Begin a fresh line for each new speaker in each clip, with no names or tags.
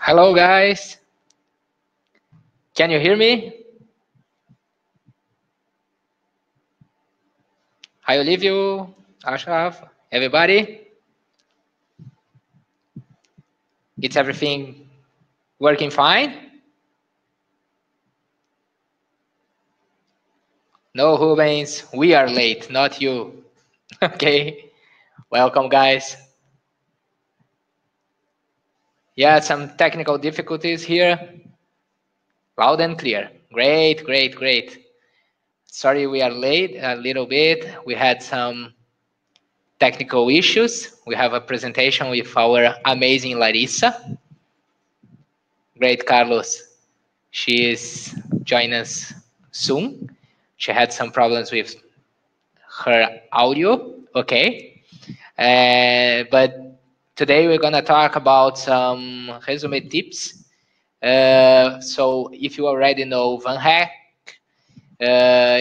Hello, guys. Can you hear me? Hi, Olivio, Ashraf, everybody. It's everything working fine? No, Rubens, we are late, not you. Okay, welcome, guys. Yeah, some technical difficulties here. Loud and clear. Great, great, great. Sorry we are late a little bit. We had some technical issues. We have a presentation with our amazing Larissa. Great, Carlos. She is joining us soon. She had some problems with her audio. Okay. But today we're going to talk about some resume tips. So if you already know VanHack,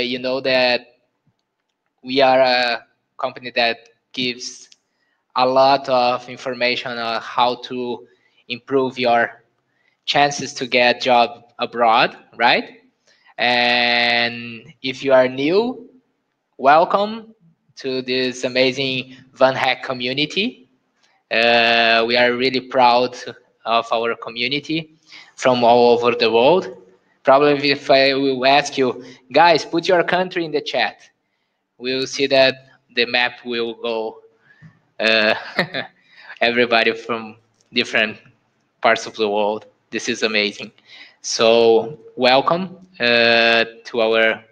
you know that we are a company that gives a lot of information on how to improve your chances to get job abroad, right? And if you are new, welcome to this amazing VanHack community. We are really proud of our community from all over the world. Probably if I will ask you, guys, put your country in the chat. We'll see that the map will go uh, everybody from different parts of the world. This is amazing. So welcome to our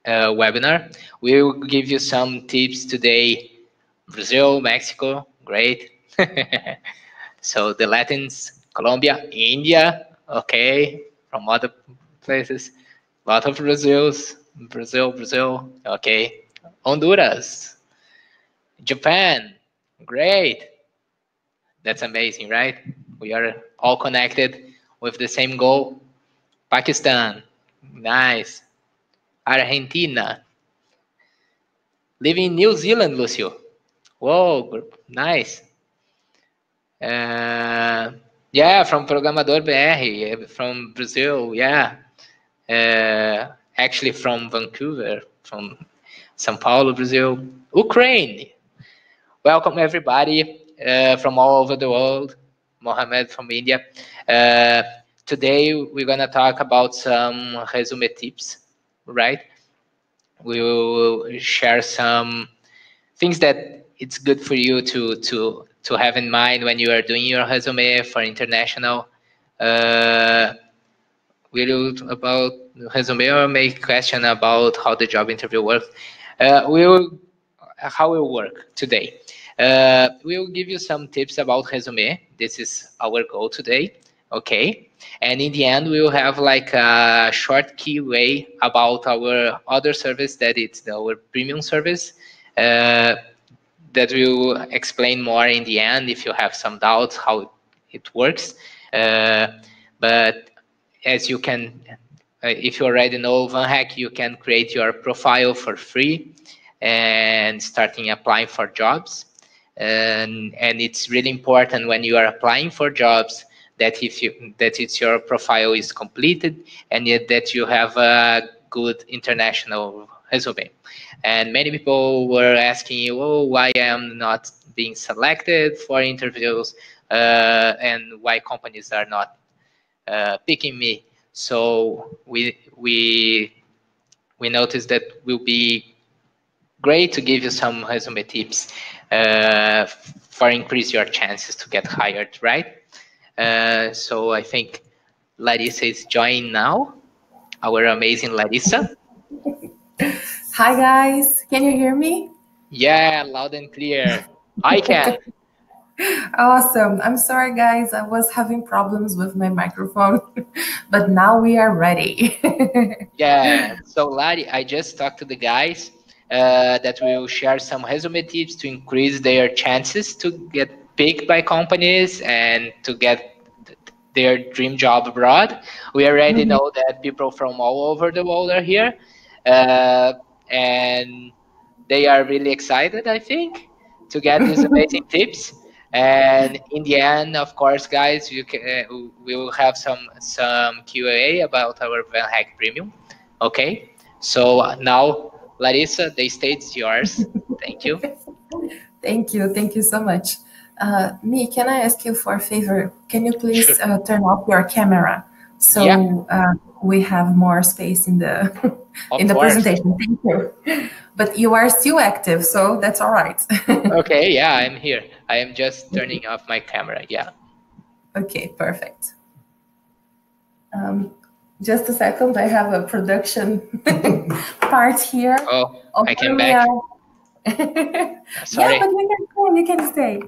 webinar. We will give you some tips today. Brazil, Mexico, great. So the Latins, Colombia, India, okay, from other places. A lot of Brazil, okay. Honduras, Japan, great. That's amazing, right? We are all connected with the same goal. Pakistan, nice. Argentina, living in New Zealand, Lucio. Whoa, nice. Yeah, from Programador BR, from Brazil, yeah. Actually from Vancouver, from São Paulo, Brazil. Ukraine, welcome everybody from all over the world. Mohamed from India. Today we're gonna talk about some resume tips, right? We will share some things that it's good for you to have in mind when you are doing your resume for international. We will about resume or make question about how the job interview works. We will how it will work today. We will give you some tips about resume. This is our goal today. Okay. And in the end, we will have like a short QA about our other service that it's our premium service. That will explain more in the end if you have some doubts how it works. But as you can, if you already know VanHack, you can create your profile for free and starting applying for jobs. And it's really important when you are applying for jobs that it's your profile is completed and yet that you have a good international resume. And many people were asking you, oh, why I am not being selected for interviews and why companies are not picking me. So we noticed that will be great to give you some resume tips for increase your chances to get hired, right? So I think Larissa is joining now, our amazing Larissa.
Hi guys, can you hear me?
Yeah, loud and clear. I can.
Awesome. I'm sorry guys, I was having problems with my microphone, but now we are ready.
Yeah, so Lari, I just talked to the guys that will share some resume tips to increase their chances to get picked by companies and to get their dream job abroad. We already know that people from all over the world are here, and they are really excited, I think, to get these amazing tips. And in the end, of course, guys, we will have some Q&A about our Van Hack Premium. Okay. So now, Larissa, the stage's yours. Thank you.
Thank you. Thank you so much. Me, can I ask you for a favor? Can you
Sure.
please turn off your camera
Yeah,
so we have more space in the in
of
the
course.
presentation? Thank you. But you are still active, so that's all right.
Okay, yeah, I'm here. I am just turning off my camera. Yeah.
Okay, perfect. Just a second, I have a production part here.
Oh,
Oh,
I came back.
yeah. Yeah,
Sorry.
but you can stay.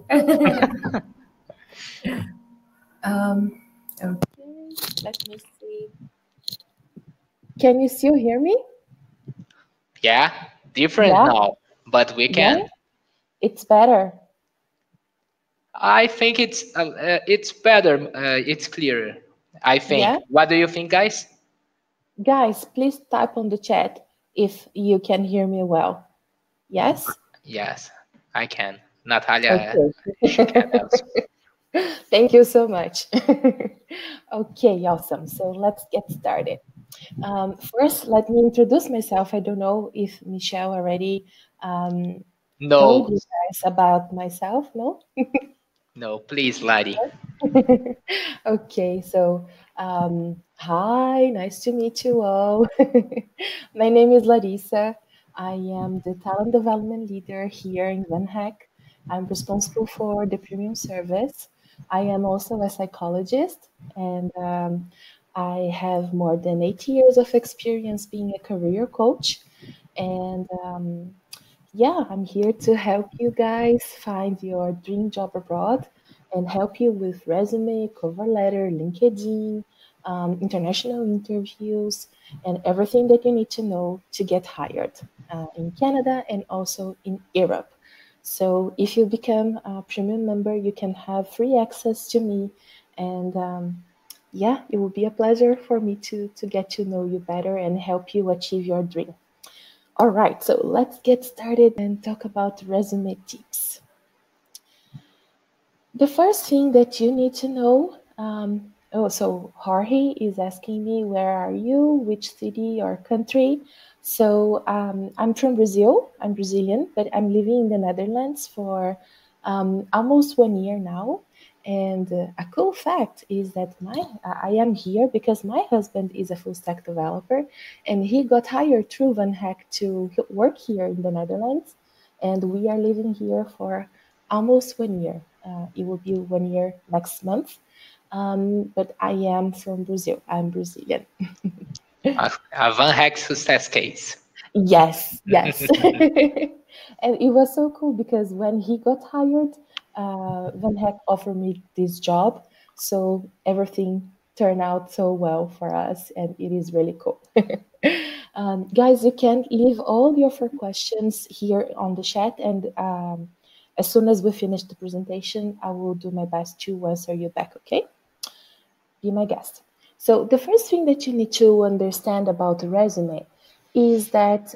Okay, let me see. Can you still hear me?
Yeah, different
Yeah,
now, but we
yeah,
can.
it's better.
I think it's better. It's clearer. I think.
Yeah,
What do you think, guys?
guys, please type on the chat if you can hear me well. Yes?
Yes, I can. Natalia, she can
Okay.
also.
Thank you so much. Okay, awesome. So let's get started. First, let me introduce myself. I don't know if Michelle already um, told
No,
you guys about myself, no?
no, please, Lari.
Okay, so hi, nice to meet you all. My name is Larissa. I am the talent development leader here in Van Hack. I'm responsible for the premium service. I am also a psychologist, and I have more than 8 years of experience being a career coach. And yeah, I'm here to help you guys find your dream job abroad and help you with resume, cover letter, LinkedIn, international interviews, and everything that you need to know to get hired in Canada and also in Europe. So if you become a premium member, you can have free access to me, and yeah, it will be a pleasure for me to get to know you better and help you achieve your dream. All right, so let's get started and talk about resume tips. The first thing that you need to know, so Jorge is asking me, where are you, which city or country? So I'm from Brazil, I'm Brazilian, but I'm living in the Netherlands for almost 1 year now. And a cool fact is that I am here because my husband is a full stack developer and he got hired through Van Hack to work here in the Netherlands. And we are living here for almost 1 year. It will be 1 year next month. But I am from Brazil. I'm Brazilian.
A Van Hack success case.
Yes, yes. And it was so cool because when he got hired, Van Heck offered me this job. So everything turned out so well for us, and it is really cool. Guys, you can leave all your four questions here on the chat, and as soon as we finish the presentation, I will do my best to answer you back, okay? Be my guest. So the first thing that you need to understand about the resume is that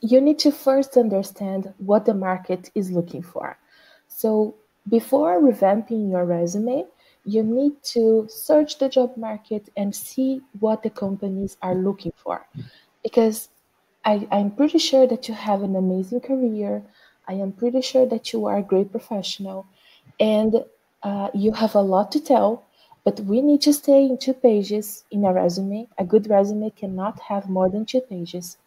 you need to first understand what the market is looking for. So before revamping your resume, you need to search the job market and see what the companies are looking for. Because I'm pretty sure that you have an amazing career. I am pretty sure that you are a great professional and you have a lot to tell, but we need to stay in 2 pages in a resume. A good resume cannot have more than 2 pages.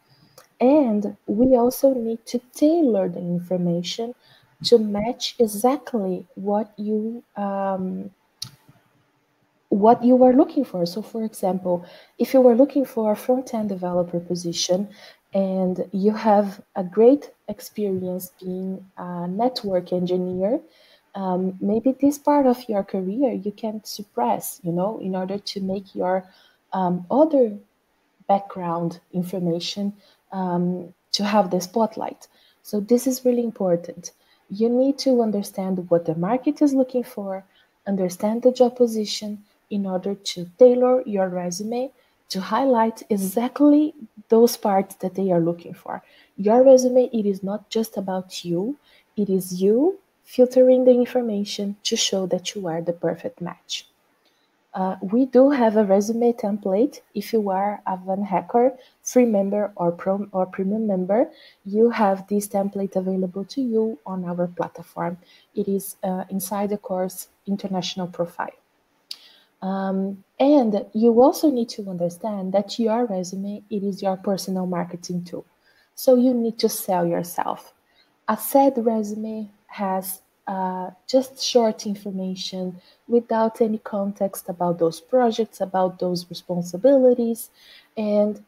And we also need to tailor the information to match exactly what you are looking for. So, for example, if you were looking for a front-end developer position and you have a great experience being a network engineer, maybe this part of your career you can suppress, in order to make your other background information to have the spotlight. So this is really important. You need to understand what the market is looking for, understand the job position in order to tailor your resume to highlight exactly those parts that they are looking for. Your resume, it is not just about you. It is you filtering the information to show that you are the perfect match. We do have a resume template. If you are a Van Hacker free member or premium member, you have this template available to you on our platform. It is inside the course International Profile. And you also need to understand that your resume, it is your personal marketing tool. So you need to sell yourself. A sad resume has just short information without any context about those projects, about those responsibilities, and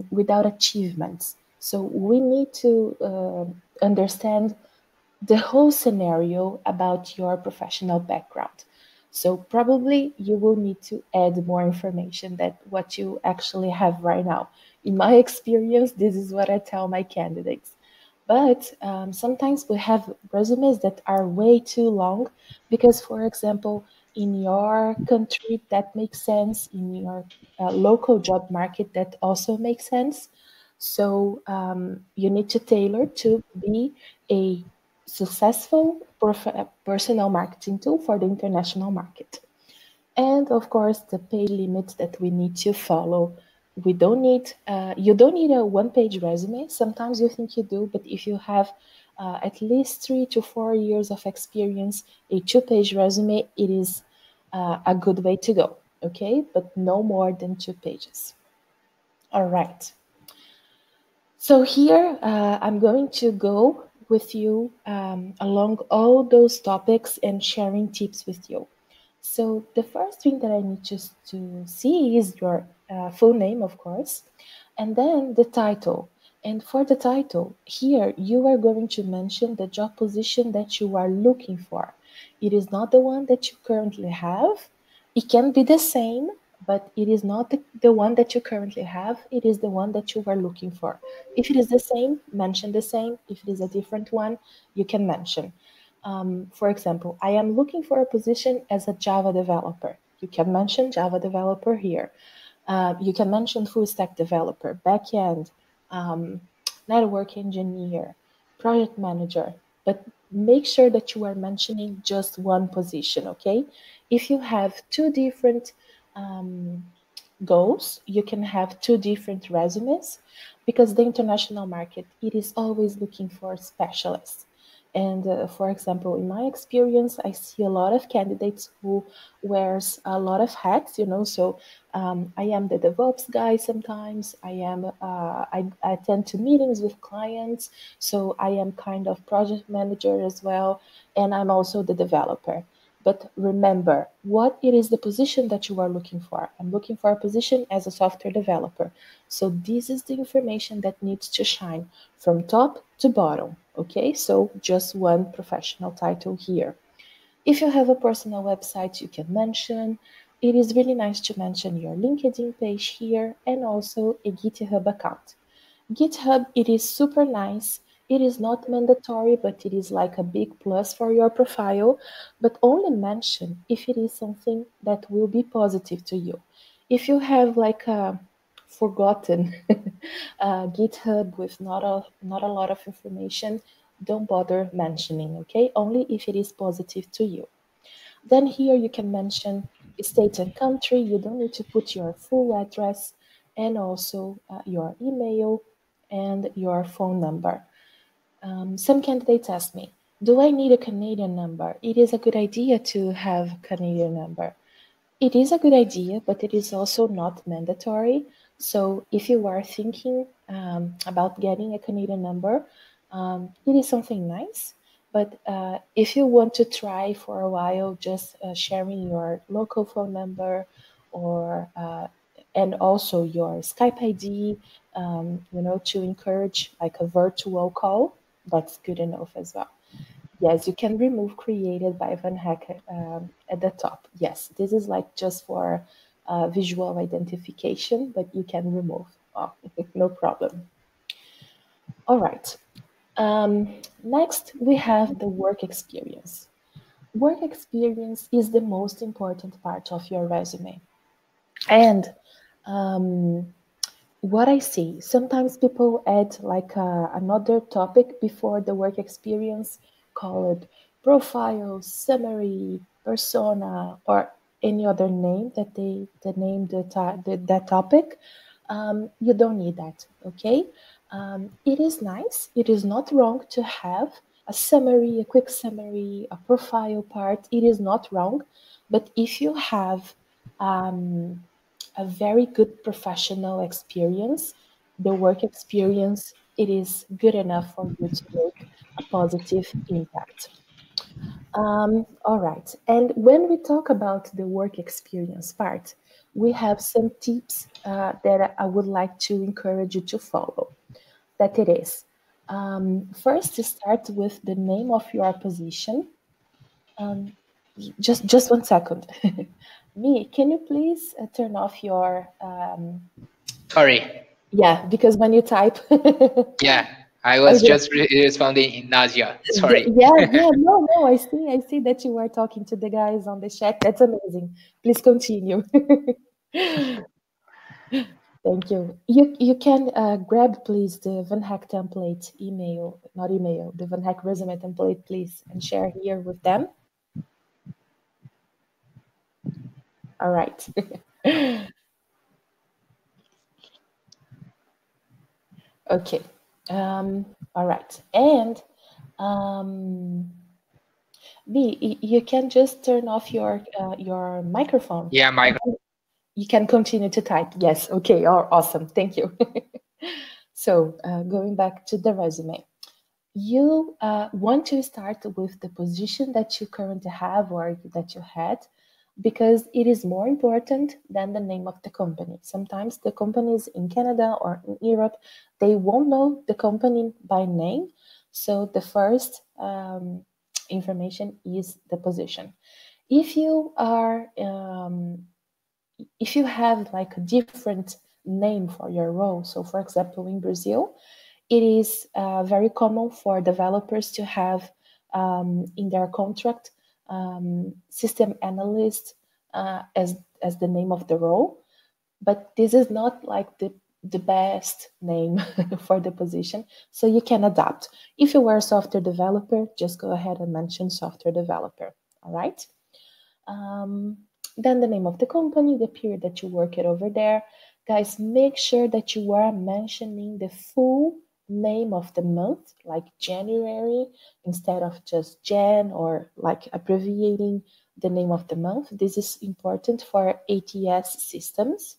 without achievements. So we need to understand the whole scenario about your professional background. So probably you will need to add more information than what you actually have right now. In my experience, this is what I tell my candidates. But sometimes we have resumes that are way too long because, for example, in your country, that makes sense. In your local job market, that also makes sense. So you need to tailor to be a successful personal marketing tool for the international market. And of course, the page limits that we need to follow. We don't need, you don't need a one-page resume. Sometimes you think you do, but if you have at least 3 to 4 years of experience, a two-page resume, it is a good way to go, okay? But no more than 2 pages. All right. So here I'm going to go with you along all those topics and sharing tips with you. So the first thing that I need just to see is your full name, of course, and then the title. And for the title, here you are going to mention the job position that you are looking for. It is not the one that you currently have. It can be the same, but it is not the one that you currently have. It is the one that you are looking for. If it is the same, mention the same. If it is a different one, you can mention. For example, I am looking for a position as a Java developer. You can mention Java developer here. You can mention full stack developer, backend, network engineer, project manager, but make sure that you are mentioning just one position, okay? If you have two different goals, you can have two different resumes because the international market, it is always looking for specialists. And for example, in my experience, I see a lot of candidates who wears a lot of hats, you know. So I am the DevOps guy sometimes. I attend to meetings with clients. So I am kind of project manager as well. And I'm also the developer. But remember, what it is the position that you are looking for. I'm looking for a position as a software developer. So this is the information that needs to shine from top to bottom. Okay, so just one professional title here. If you have a personal website, you can mention. It is really nice to mention your LinkedIn page here and also a GitHub account. GitHub, it is super nice. It is not mandatory, but it is like a big plus for your profile. But only mention if it is something that will be positive to you. If you have like a forgotten GitHub with not a lot of information, don't bother mentioning, okay? Only if it is positive to you. Then here you can mention state and country. You don't need to put your full address and also your email and your phone number. Some candidates ask me, do I need a Canadian number? It is a good idea to have a Canadian number. It is a good idea, but it is also not mandatory. So if you are thinking about getting a Canadian number, it is something nice. But if you want to try for a while, just sharing your local phone number or and also your Skype ID, you know, to encourage like a virtual call, that's good enough as well. Yes, you can remove created by Van Hack at the top. Yes, this is like just for visual identification, but you can remove. Oh, no problem. All right. Next, we have the work experience. Work experience is the most important part of your resume. And what I see, sometimes people add like another topic before the work experience called profile, summary, persona, or any other name that that topic, you don't need that, okay? It is nice, it is not wrong to have a summary, a quick summary, a profile part. It is not wrong, but if you have a very good professional experience, the work experience, it is good enough for you to make a positive impact. All right. And when we talk about the work experience part, we have some tips that I would like to encourage you to follow. That it is. First, to start with the name of your position. Just 1 second. Me, can you please turn off your
Sorry.
Yeah, because when you type
Yeah, I was just responding Nadia. Sorry.
yeah, no, I see that you are talking to the guys on the chat. That's amazing. Please continue. Thank you. You can grab, please, the Van Hack template email, not email, the Van Hack resume template, please, and share here with them. All right. Okay. All right. And B, you can just turn off your microphone.
Yeah, microphone.
You can continue to type. Yes. Okay. Oh, awesome. Thank you. So going back to the resume, you want to start with the position that you currently have or that you had, because it is more important than the name of the company. Sometimes the companies in Canada or in Europe, they won't know the company by name. So the first information is the position. If you are if you have like a different name for your role, so for example in Brazil, it is very common for developers to have in their contract system analyst as the name of the role, but this is not like the best name for the position, so you can adapt. If you were a software developer, just go ahead and mention software developer. All right. Then the name of the company, the period that you work it over there. Guys, make sure that you are mentioning the full name of the month, like January, instead of just Jan, or like abbreviating the name of the month. This is important for ATS systems.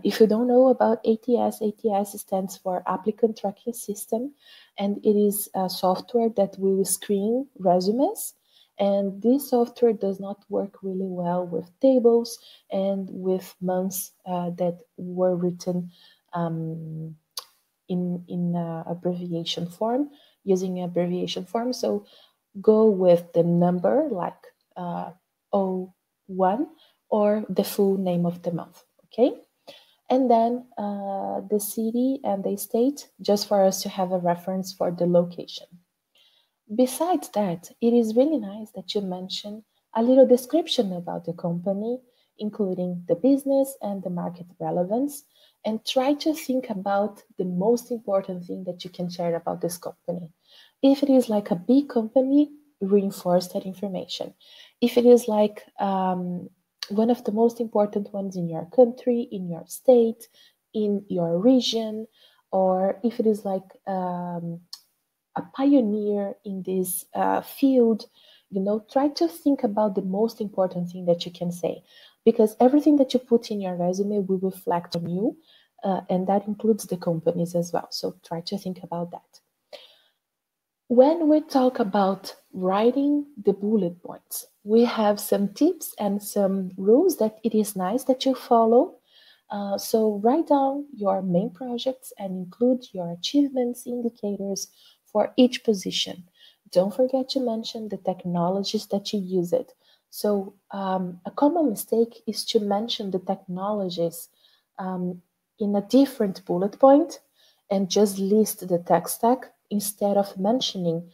If you don't know about ATS, ATS stands for Applicant Tracking System, and it is a software that will screen resumes. And this software does not work really well with tables and with months that were written in abbreviation form, using abbreviation form. So go with the number like 01 or the full name of the month, okay? And then the city and the state, just for us to have a reference for the location. Besides that, it is really nice that you mention a little description about the company, including the business and the market relevance, and try to think about the most important thing that you can share about this company. If it is like a big company, reinforce that information. If it is like one of the most important ones in your country, in your state, in your region, or if it is like a pioneer in this field, try to think about the most important thing that you can say, because everything that you put in your resume will reflect on you, and that includes the companies as well. So try to think about that. When we talk about writing the bullet points, we have some tips and some rules that it is nice that you follow. So write down your main projects and include your achievements, indicators for each position. Don't forget to mention the technologies that you use it. So a common mistake is to mention the technologies in a different bullet point and just list the tech stack instead of mentioning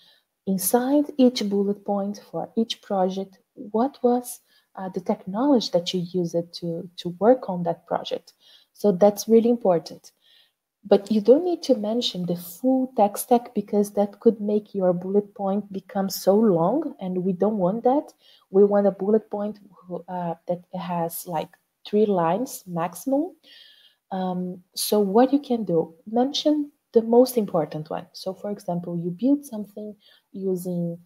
inside each bullet point for each project what was the technology that you used to work on that project. So that's really important. But you don't need to mention the full tech stack because that could make your bullet point become so long, and we don't want that. We want a bullet point that has like 3 lines maximum. So what you can do, mention the most important one. So for example, you build something using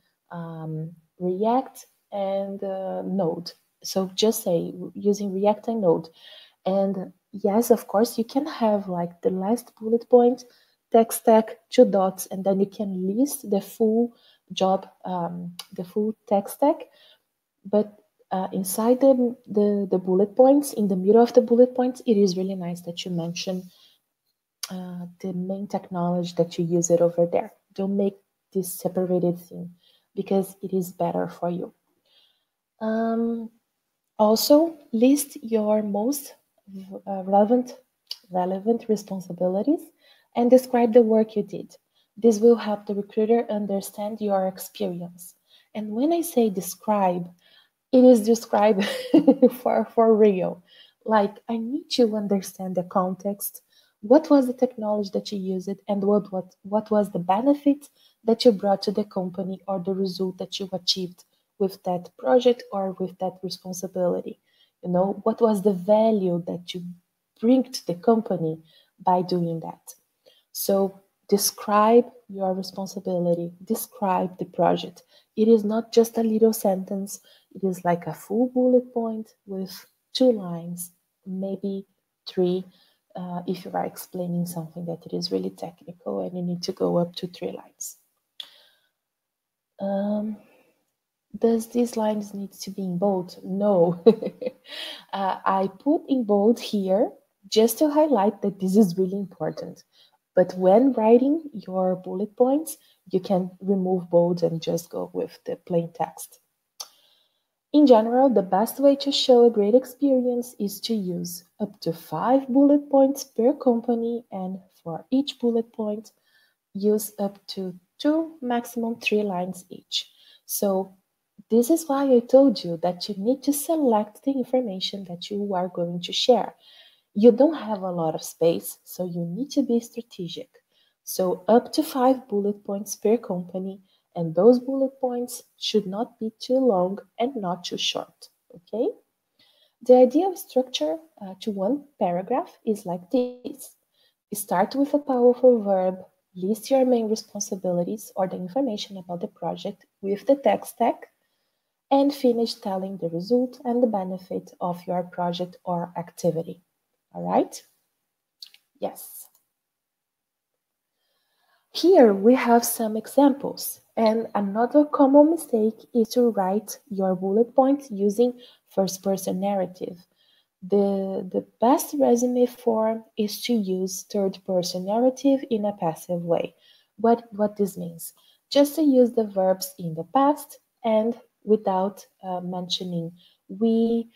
React and Node. So just say using React and Node. And yes, of course, you can have like the last bullet point, tech stack, 2 dots, and then you can list the full job, the full tech stack. But inside the bullet points, in the middle of the bullet points, it is really nice that you mention the main technology that you use it over there. Don't make this separated thing because it is better for you. Also, list your most relevant responsibilities and describe the work you did. This will help the recruiter understand your experience. And when I say describe, it is described for real. Like, I need to understand the context. What was the technology that you used, and what was the benefit that you brought to the company or the result that you achieved with that project or with that responsibility? You know, what was the value that you bring to the company by doing that? So describe your responsibility, describe the project. It is not just a little sentence, it is like a full bullet point with 2 lines, maybe 3, if you are explaining something that it is really technical and you need to go up to 3 lines. Does these lines need to be in bold? No. I put in bold here just to highlight that this is really important. But when writing your bullet points, you can remove bold and just go with the plain text. In general, the best way to show a great experience is to use up to 5 bullet points per company, and for each bullet point, use up to 2, maximum 3 lines each. So this is why I told you that you need to select the information that you are going to share. You don't have a lot of space, so you need to be strategic. So up to 5 bullet points per company, and those bullet points should not be too long and not too short, okay? The ideal structure to one paragraph is like this. Start with a powerful verb, list your main responsibilities or the information about the project with the tech stack, and finish telling the result and the benefit of your project or activity. All right? Yes. Here we have some examples. And another common mistake is to write your bullet points using first-person narrative. The best resume form is to use third-person narrative in a passive way. What this means? Just to use the verbs in the past and without mentioning we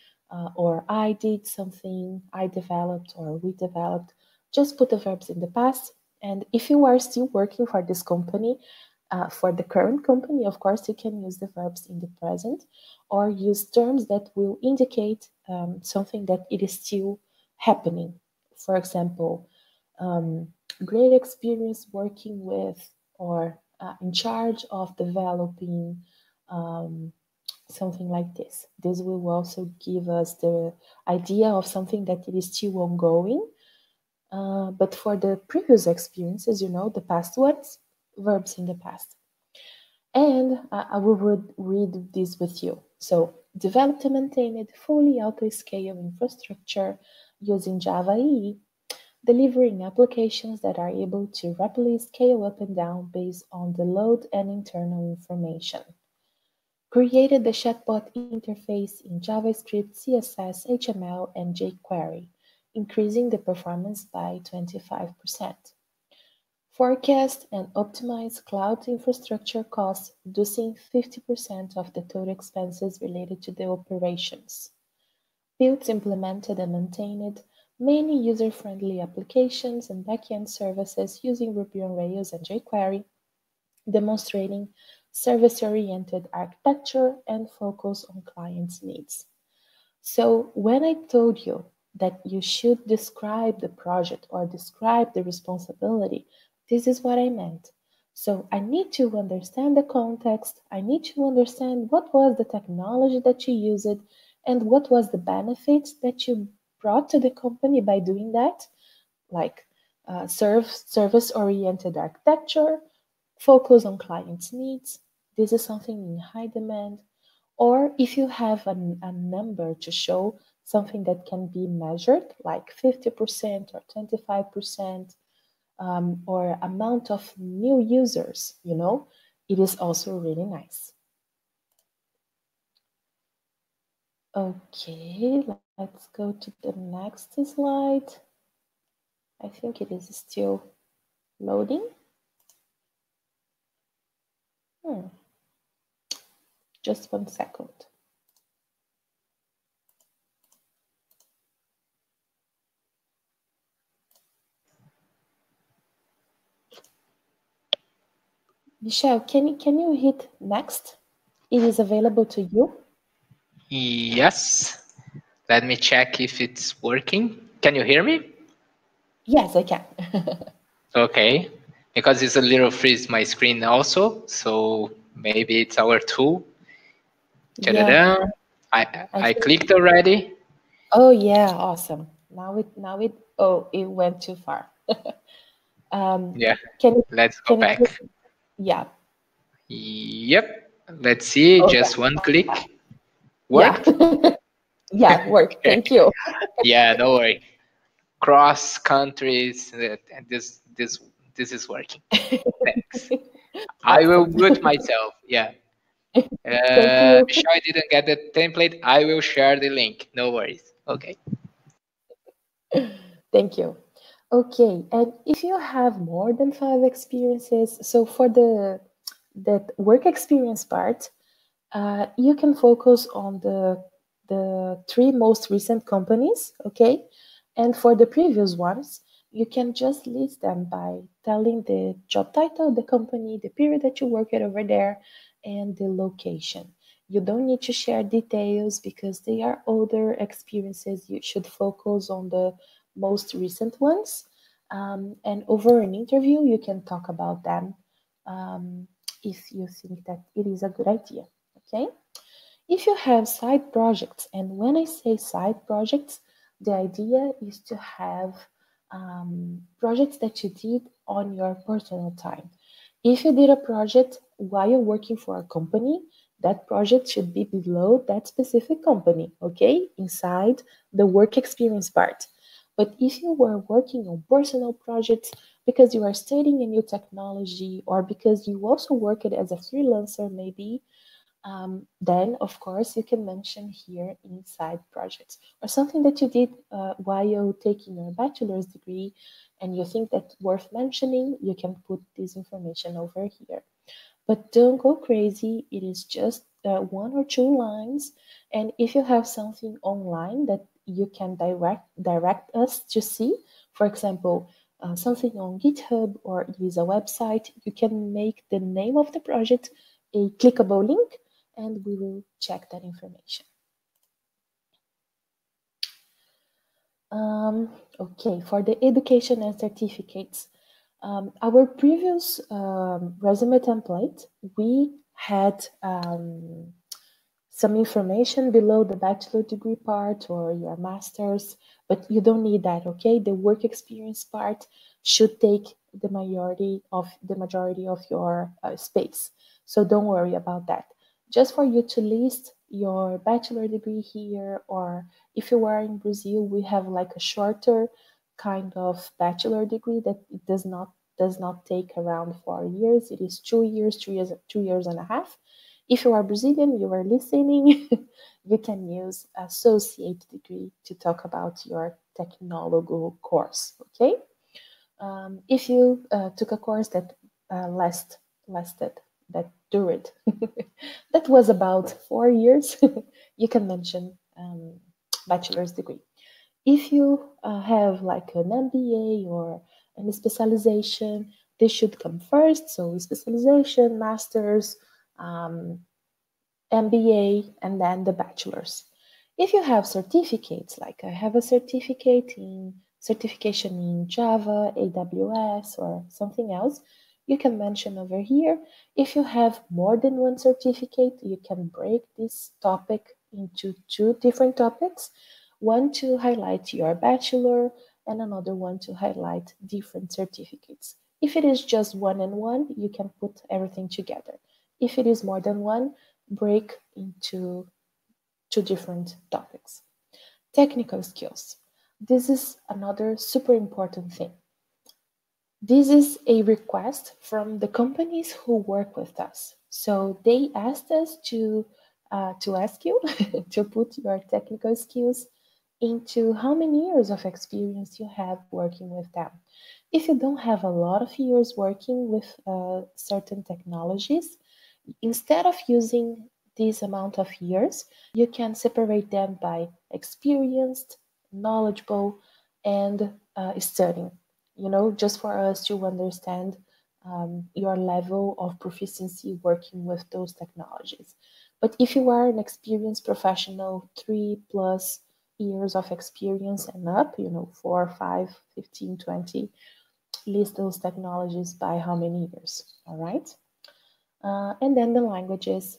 or I did something, I developed or we developed. Just put the verbs in the past. And if you are still working for this company, for the current company, of course, you can use the verbs in the present or use terms that will indicate something that it is still happening. For example, great experience working with or in charge of developing something like this. This will also give us the idea of something that it is still ongoing. But for the previous experiences, you know, the past ones, verbs in the past. And I will read this with you. So, developed and maintained fully auto-scale infrastructure using Java EE, delivering applications that are able to rapidly scale up and down based on the load and internal information. Created the chatbot interface in JavaScript, CSS, HTML, and jQuery, increasing the performance by 25%. Forecast and optimize cloud infrastructure costs, reducing 50% of the total expenses related to the operations. Built, implemented, and maintained many user-friendly applications and backend services using Ruby on Rails and jQuery, demonstrating service-oriented architecture and focus on clients' needs. So when I told you that you should describe the project or describe the responsibility, this is what I meant. So I need to understand the context. I need to understand what was the technology that you used and what was the benefits that you brought to the company by doing that, like service-oriented architecture, focus on clients' needs. This is something in high demand. Or if you have a number to show something that can be measured, like 50% or 25%, or amount of new users, it is also really nice. Okay, let's go to the next slide. I think it is still loading. Just 1 second. Michelle, can you hit next? It is available to you.
Yes. Let me check if it's working. Can you hear me?
Yes, I can.
Okay. Because it's a little freeze my screen also, so maybe it's our tool.
Yeah.
I clicked already.
Oh yeah, awesome. Now it went too far.
Yeah.
Can
Let's go back.
Yeah.
Yep. Let's see. Just one click. Worked?
Yeah, worked. Thank you.
Yeah, don't worry. Cross countries. This is working. Thanks. I will mute myself. Yeah.
Thank you.
Michelle, I didn't get the template. I will share the link. No worries. Okay.
Thank you. Okay, and if you have more than 5 experiences, so for that work experience part, you can focus on the 3 most recent companies, okay? And for the previous ones, you can just list them by telling the job title, the company, the period that you worked over there, and the location. You don't need to share details because they are older experiences. You should focus on the most recent ones. And over an interview, you can talk about them if you think that it is a good idea. Okay? If you have side projects, and when I say side projects, the idea is to have projects that you did on your personal time. If you did a project while you're working for a company, that project should be below that specific company, okay? Inside the work experience part. But if you were working on personal projects because you are studying a new technology or because you also worked as a freelancer, maybe, then of course you can mention here inside projects or something that you did while you're taking your bachelor's degree and you think that's worth mentioning, you can put this information over here. But don't go crazy, it is just 1 or 2 lines. And if you have something online that you can direct us to see, for example, something on GitHub or use a website, you can make the name of the project a clickable link and we will check that information. Okay, for the education and certificates, our previous resume template, we had some information below the bachelor degree part or your master's, but you don't need that, okay? The work experience part should take the majority of your space. So don't worry about that. Just for you to list your bachelor degree here, or if you are in Brazil, we have like a shorter kind of bachelor degree that it does not take around 4 years. It is 2 years, 2 years and a half. If you are Brazilian, you are listening, you can use associate degree to talk about your technology course, okay? If you took a course that lasted, that dured, that was about 4 years, you can mention bachelor's degree. If you have like an MBA or a specialization, they should come first. So specialization, master's, MBA, and then the bachelor's. If you have certificates, like I have a certification in Java, AWS, or something else, you can mention over here. If you have more than one certificate, you can break this topic into two different topics, one to highlight your bachelor and another one to highlight different certificates. If it is just one and one, you can put everything together. If it is more than one, break into two different topics. Technical skills. This is another super important thing. This is a request from the companies who work with us. So they asked us to ask you to put your technical skills into how many years of experience you have working with them. If you don't have a lot of years working with certain technologies, instead of using this amount of years, you can separate them by experienced, knowledgeable, and studying. Just for us to understand your level of proficiency working with those technologies. But if you are an experienced professional, 3+ years of experience and up, 4, 5, 15, 20, list those technologies by how many years, all right? And then the languages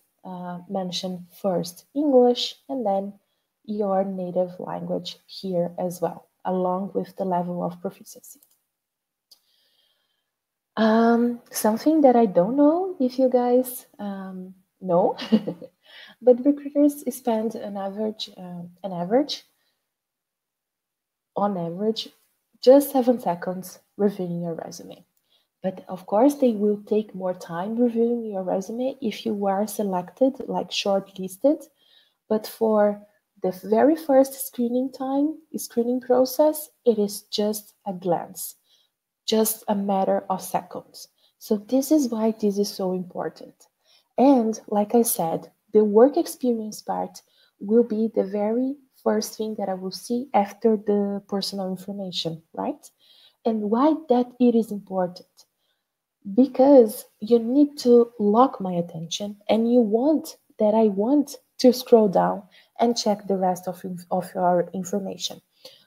mentioned first English and then your native language here as well, along with the level of proficiency. Something that I don't know if you guys know, but recruiters spend on average, just 7 seconds reviewing your resume. But of course, they will take more time reviewing your resume if you are selected, like shortlisted. But for the very first screening process, it is just a glance, just a matter of seconds. So this is why this is so important. And like I said, the work experience part will be the very first thing that I will see after the personal information, right? And why that it is important? Because you need to lock my attention and I want to scroll down and check the rest of your information.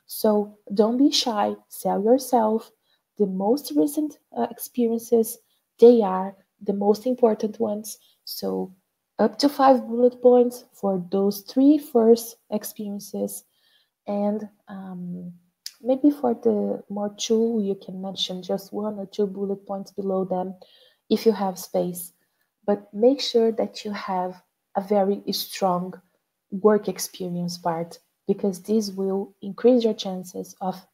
So don't be shy, sell yourself. The most recent experiences, they are the most important ones. So up to 5 bullet points for those 3 first experiences, and maybe for the more 2, you can mention just 1 or 2 bullet points below them if you have space. But make sure that you have a very strong work experience part, because this will increase your chances of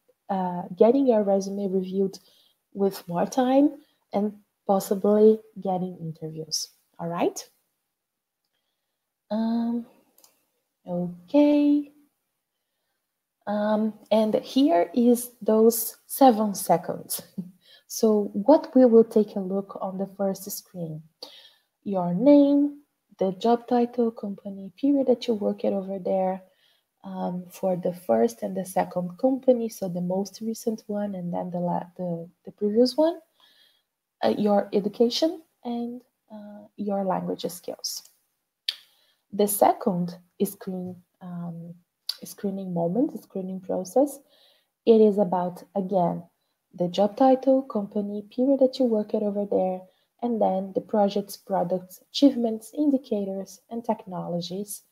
getting your resume reviewed with more time and possibly getting interviews. All right? Okay. And here is those 7 seconds. So what we will take a look on the first screen: your name, the job title, company, period that you work at over there, for the first and the second company, so the most recent one and then the previous one, your education, and your language skills. The second screening process, it is about, again, the job title, company, period that you work at over there, and then the projects, products, achievements, indicators, and technologies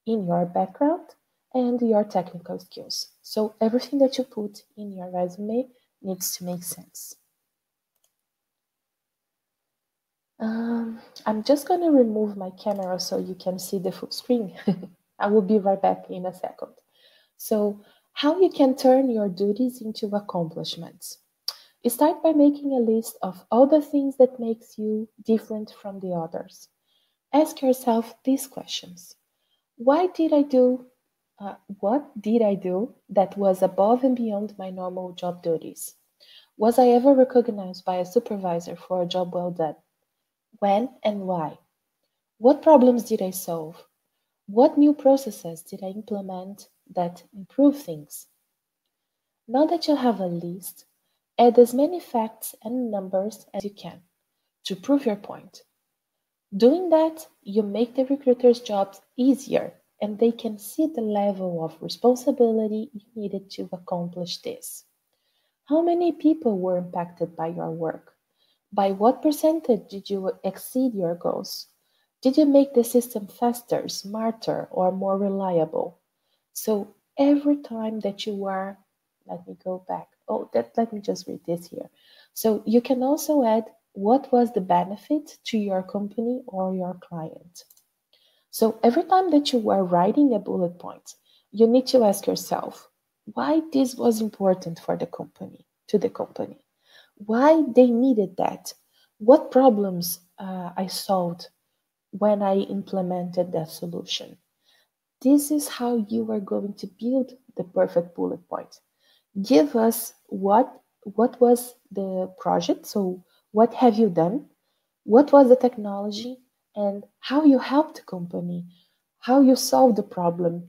in your background and your technical skills. So everything that you put in your resume needs to make sense. I'm just going to remove my camera so you can see the full screen. I will be right back in a second. So how you can turn your duties into accomplishments. Start by making a list of all the things that makes you different from the others. Ask yourself these questions. What did I do that was above and beyond my normal job duties? Was I ever recognized by a supervisor for a job well done? When and why? What problems did I solve? What new processes did I implement that improve things? Now that you have a list, add as many facts and numbers as you can to prove your point. Doing that, you make the recruiter's jobs easier and they can see the level of responsibility you needed to accomplish this. How many people were impacted by your work? By what percentage did you exceed your goals? Did you make the system faster, smarter, or more reliable? So every time that you are, let me go back. Let me just read this here. So you can also add what was the benefit to your company or your client. So every time that you are writing a bullet point, you need to ask yourself why this was important for the company, to the company, why they needed that, what problems I solved when I implemented that solution. This is how you are going to build the perfect bullet point. Give us what was the project, so what have you done, what was the technology, and how you helped the company, how you solved the problem,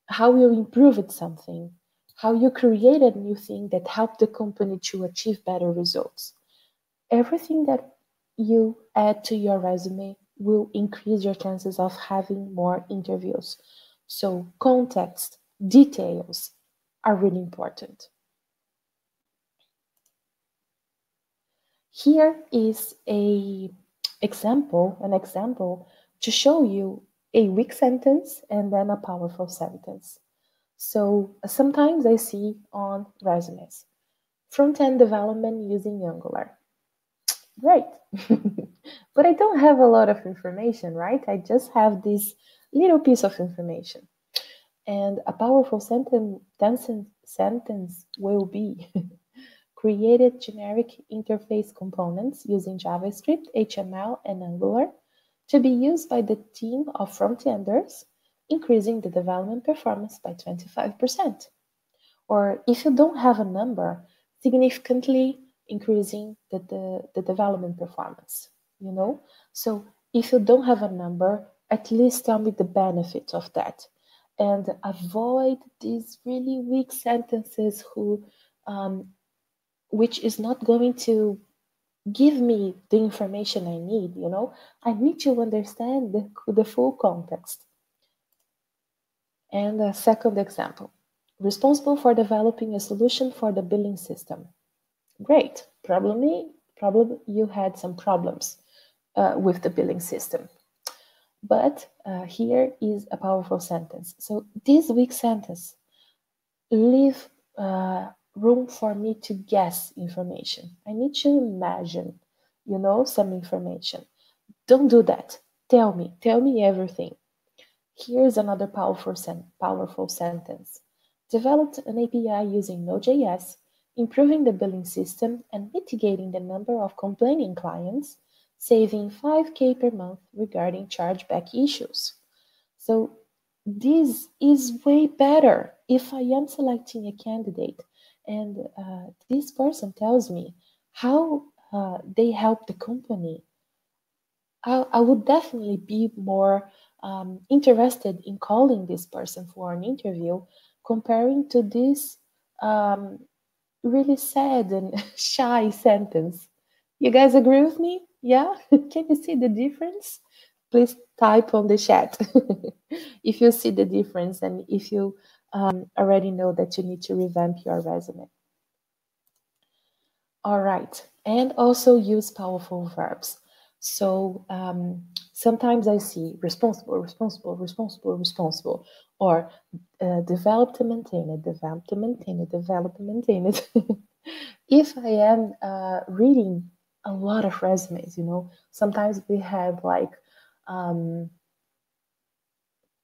how you improved something, how you created a new thing that helped the company to achieve better results. Everything that you add to your resume will increase your chances of having more interviews. So context, details are really important. Here is an example to show you a weak sentence and then a powerful sentence. So sometimes I see on resumes, front-end development using Angular. Great. But I don't have a lot of information, right? I just have this little piece of information. And a powerful sentence will be created generic interface components using JavaScript, HTML, and Angular to be used by the team of front-enders, increasing the development performance by 25%. Or if you don't have a number, significantly increasing the development performance, you know? So if you don't have a number, at least tell me the benefit of that. And avoid these really weak sentences which is not going to give me the information I need, you know? I need to understand the full context. And a second example, responsible for developing a solution for the billing system. Great. Probably you had some problems with the billing system. But here is a powerful sentence. So this weak sentence leave room for me to guess information. I need to imagine, you know, some information. Don't do that. Tell me everything. Here's another powerful sentence. Developed an API using Node.js, improving the billing system and mitigating the number of complaining clients, saving 5K per month regarding chargeback issues. So this is way better if I am selecting a candidate and this person tells me how they help the company. I would definitely be more interested in calling this person for an interview comparing to this really sad and shy sentence. You guys agree with me? Yeah? Can you see the difference? Please type on the chat if you see the difference and if you already know that you need to revamp your resume. All right. And also use powerful verbs. So sometimes I see responsible, or develop to maintain it, develop to maintain it, develop to maintain it. If I am reading a lot of resumes, you know, sometimes we have like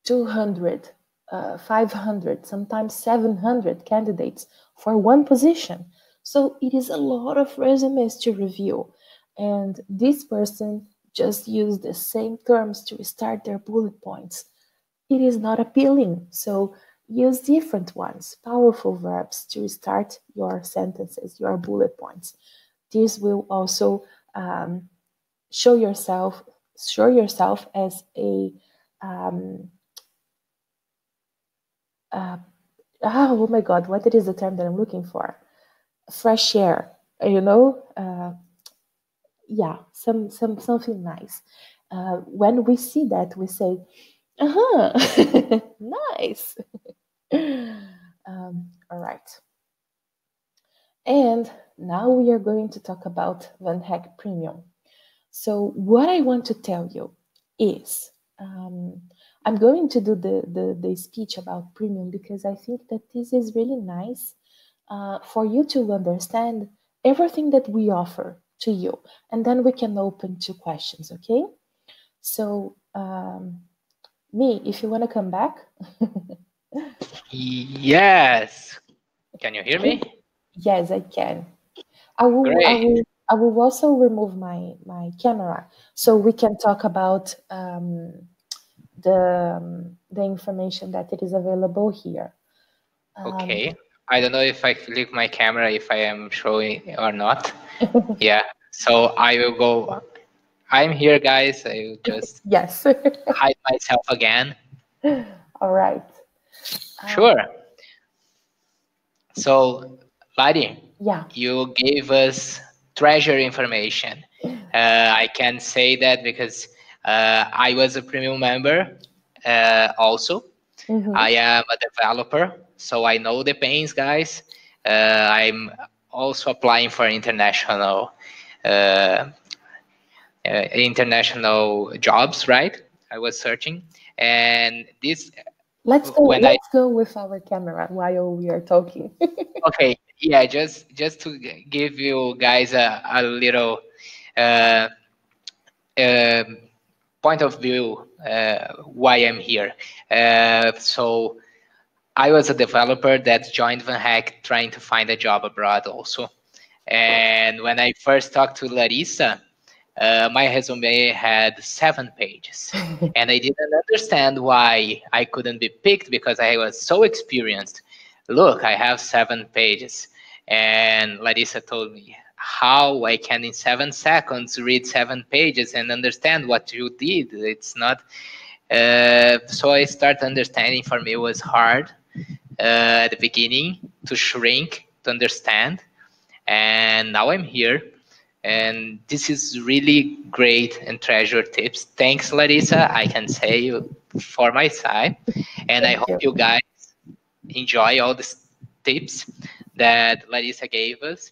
200, 500, sometimes 700 candidates for one position. So it is a lot of resumes to review. And this person just used the same terms to start their bullet points. It is not appealing. So use different ones, powerful verbs to start your sentences, your bullet points. This will also show yourself as a oh my God, what is the term that I'm looking for? Fresh air, you know? Yeah, something nice. When we see that, we say, Nice. All right. And now we are going to talk about Van Hack Premium. So what I want to tell you is I'm going to do the speech about premium because I think that this is really nice for you to understand everything that we offer to you. And then we can open to questions, okay? So, me, if you want to come back.
Yes. Can you hear me?
Yes, I can. I will, I
Great.
will, I will also remove my camera so we can talk about the information that it is available here.
Okay. I don't know if I click my camera if I am showing or not. Yeah. So I will go. I'm here, guys. I will just
Yes.
hide myself again.
All right.
Sure. So, Lari,
Yeah.
you gave us treasure information. I can say that because I was a premium member also.
Mm-hmm.
I am a developer, so I know the pains, guys. I'm also applying for uh, international jobs, right? I was searching, and this
Let's go.
when I
Let's go with our camera while we are talking.
okay, yeah, just to give you guys a little uh, um point of view why I'm here. So I was a developer that joined Van Hack trying to find a job abroad also. And when I first talked to Larissa, my resume had 7 pages. And I didn't understand why I couldn't be picked because I was so experienced. Look, I have 7 pages. And Larissa told me how I can, in 7 seconds, read 7 pages and understand what you did. It's not. So I started understanding. For me, it was hard at the beginning to shrink, to understand. And now I'm here. And this is really great and treasure tips. Thanks, Larissa. I can say you for my side. And I
Thank
hope
you.
you guys enjoy all the tips that Larissa gave us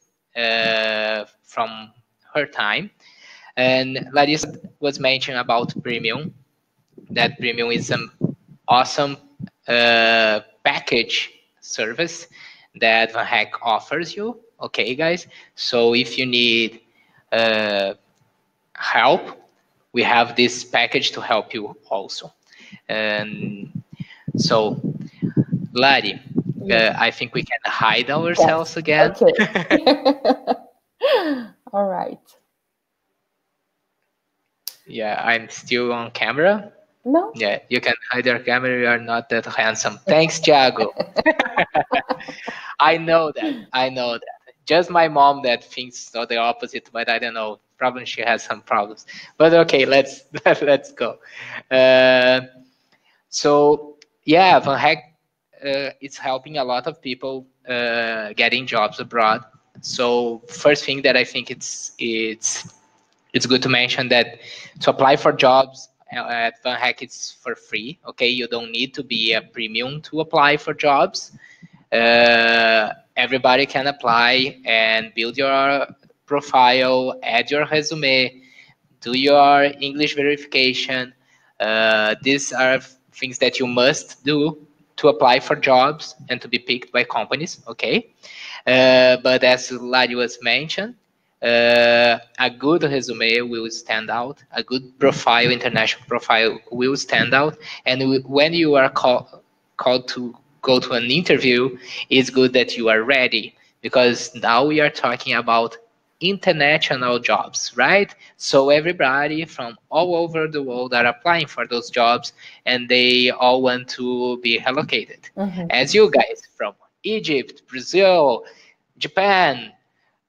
from her time. And Larissa was mentioning about premium. That premium is an awesome package service that Van Hack offers you. Okay, guys. So if you need uh, help, we have this package to help you also. And so, Lari,
Yeah.
I think we can hide
Yes.
ourselves again.
Okay. All right.
Yeah, I'm still on camera.
No.
Yeah, you can hide your camera. You are not that handsome. Thanks, Thiago. I know that. I know that. Just my mom that thinks the opposite, but I don't know. Probably she has some problems. But okay, let's let's go. Uh, so yeah, Van Hack it's helping a lot of people getting jobs abroad. So first thing that I think it's good to mention that to apply for jobs at Van Hack it's for free. Okay, you don't need to be a premium to apply for jobs. Everybody can apply and build your profile, add your resume, do your English verification. These are things that you must do to apply for jobs and to be picked by companies. Okay, but as Ladi was mentioned, a good resume will stand out. A good profile, international profile, will stand out. And when you are called to go to an interview, it's good that you are ready because now we are talking about international jobs, right? So everybody from all over the world are applying for those jobs and they all want to be allocated.
Mm-hmm.
As you guys from Egypt, Brazil, Japan,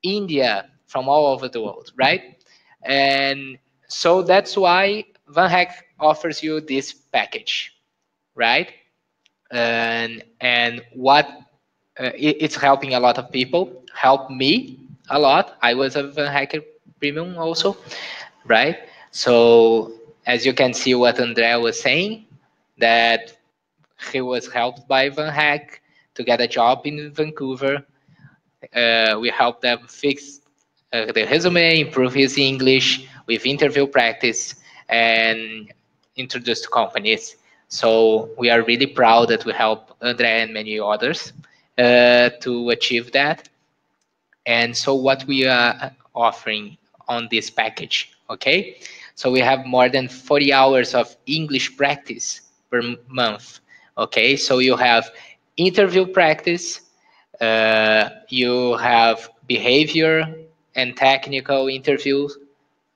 India, from all over the world, right? And so that's why Van Hack offers you this package, right? And what it's helping a lot of people. Helped me a lot. I was a Van Hacker premium also, right? So as you can see, what Andrea was saying, that he was helped by Van Hack to get a job in Vancouver. We helped them fix the resume, improve his English with interview practice, and introduce to companies. So we are really proud that we help Andre and many others to achieve that. And so what we are offering on this package, okay? So we have more than 40 hours of English practice per month, okay? So you have interview practice, you have behavior and technical interviews,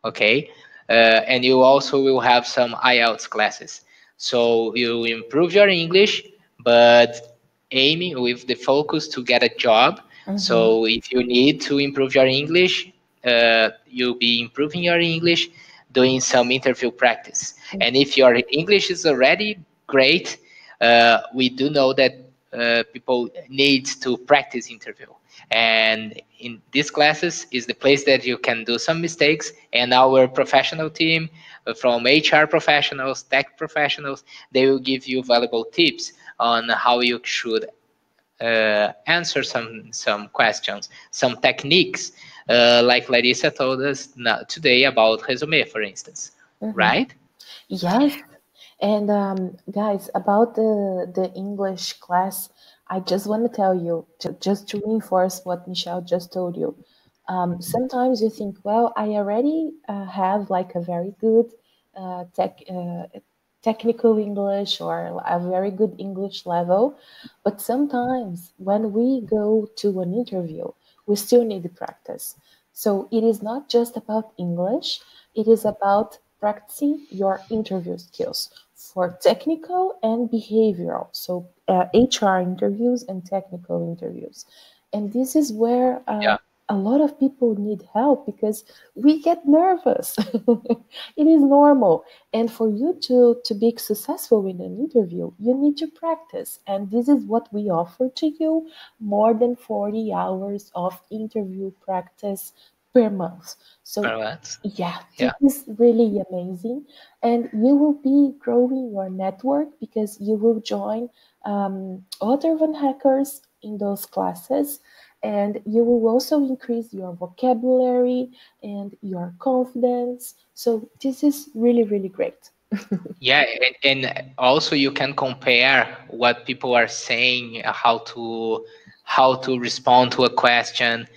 okay? And you also will have some IELTS classes. So you improve your English, but aiming with the focus to get a job. So if you need to improve your English, you'll be improving your English doing some interview practice. And if your English is already great, we do know that people need to practice interview. And in these classes is the place that you can do some mistakes, and our professional team from HR professionals, tech professionals, they will give you valuable tips on how you should answer some questions, some techniques, like Larissa told us today about resume, for instance, right?
Yes. And guys, about the English class, I just want to tell you, just to reinforce what Michelle just told you. Sometimes you think, well, I already have like a very good technical English or a very good English level, but sometimes when we go to an interview, we still need to practice. So it is not just about English, it is about practicing your interview skills for technical and behavioral. So HR interviews and technical interviews. And this is where
Yeah.
a lot of people need help because we get nervous. It is normal. And for you to be successful in an interview, you need to practice. And this is what we offer to you, more than 40 hours of interview practice per month. So yeah, this is really amazing. And you will be growing your network because you will join other Van Hackers in those classes. And you will also increase your vocabulary and your confidence. So this is really, really great.
Yeah, and also you can compare what people are saying, how to respond to a question,